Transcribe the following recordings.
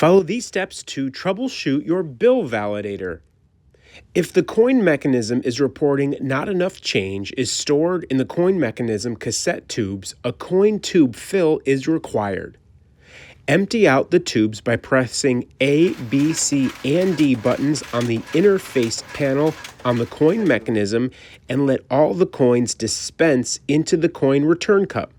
Follow these steps to troubleshoot your Bill Validator. If the coin mechanism is reporting not enough change is stored in the coin mechanism cassette tubes, a coin tube fill is required. Empty out the tubes by pressing A, B, C, and D buttons on the interface panel on the coin mechanism and let all the coins dispense into the coin return cup.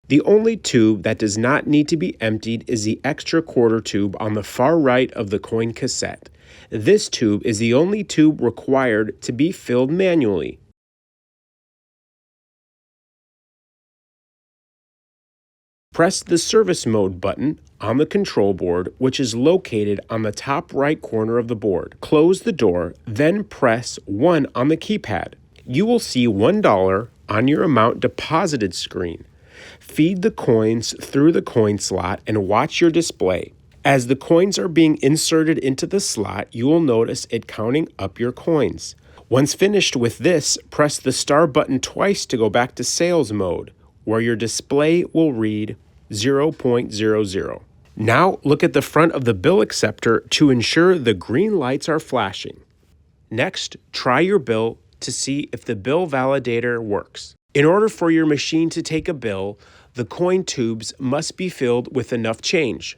The only tube that does not need to be emptied is the extra quarter tube on the far right of the coin cassette. This tube is the only tube required to be filled manually. Press the service mode button on the control board, which is located on the top right corner of the board. Close the door, then press 1 on the keypad. You will see $1 on your amount deposited screen. Feed the coins through the coin slot and watch your display. As the coins are being inserted into the slot, you will notice it counting up your coins. Once finished with this, press the star button twice to go back to sales mode, where your display will read 0.00. Now look at the front of the bill acceptor to ensure the green lights are flashing. Next, try your bill to see if the bill validator works. In order for your machine to take a bill, the coin tubes must be filled with enough change.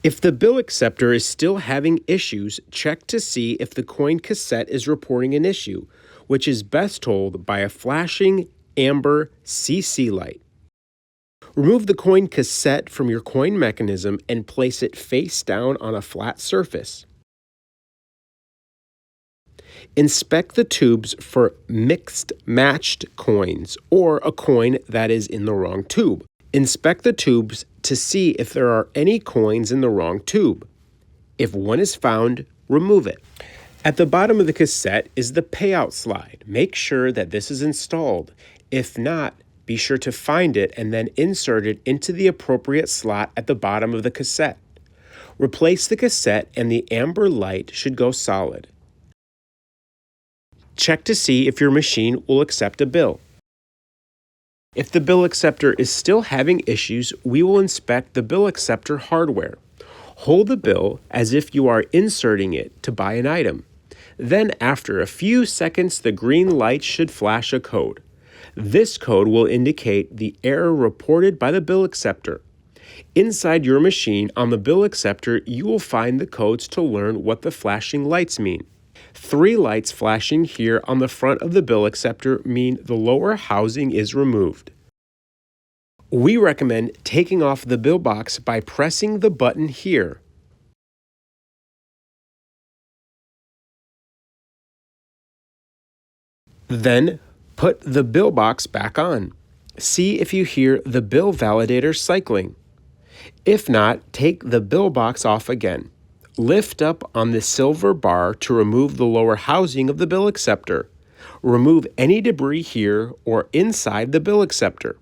If the bill acceptor is still having issues, check to see if the coin cassette is reporting an issue, which is best told by a flashing amber CC light. Remove the coin cassette from your coin mechanism and place it face down on a flat surface. Inspect the tubes for mixed matched coins or a coin that is in the wrong tube. Inspect the tubes to see if there are any coins in the wrong tube. If one is found, remove it. At the bottom of the cassette is the payout slide. Make sure that this is installed. If not, be sure to find it and then insert it into the appropriate slot at the bottom of the cassette. Replace the cassette and the amber light should go solid. Check to see if your machine will accept a bill. If the bill acceptor is still having issues, we will inspect the bill acceptor hardware. Hold the bill as if you are inserting it to buy an item. Then after a few seconds, the green light should flash a code. This code will indicate the error reported by the bill acceptor. Inside your machine on the bill acceptor, you will find the codes to learn what the flashing lights mean. 3 lights flashing here on the front of the bill acceptor mean the lower housing is removed. We recommend taking off the bill box by pressing the button here. Then, put the bill box back on. See if you hear the bill validator cycling. If not, take the bill box off again. Lift up on the silver bar to remove the lower housing of the bill acceptor. Remove any debris here or inside the bill acceptor.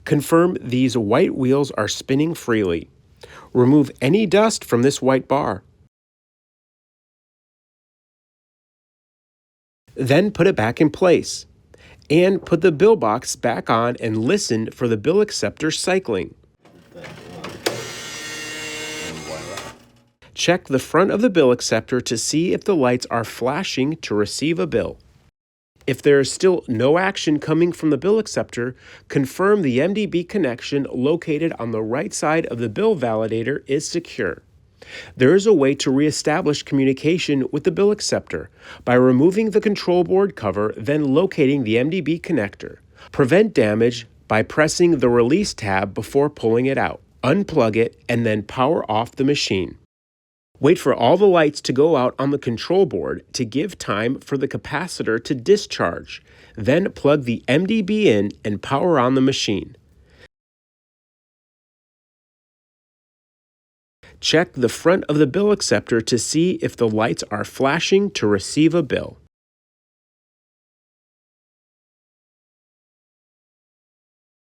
Confirm these white wheels are spinning freely. Remove any dust from this white bar. Then put it back in place. And put the bill box back on and listen for the bill acceptor cycling. Check the front of the bill acceptor to see if the lights are flashing to receive a bill. If there is still no action coming from the bill acceptor, confirm the MDB connection located on the right side of the bill validator is secure. There is a way to reestablish communication with the bill acceptor by removing the control board cover, then locating the MDB connector. Prevent damage by pressing the release tab before pulling it out. Unplug it and then power off the machine. Wait for all the lights to go out on the control board to give time for the capacitor to discharge. Then plug the MDB in and power on the machine. Check the front of the bill acceptor to see if the lights are flashing to receive a bill.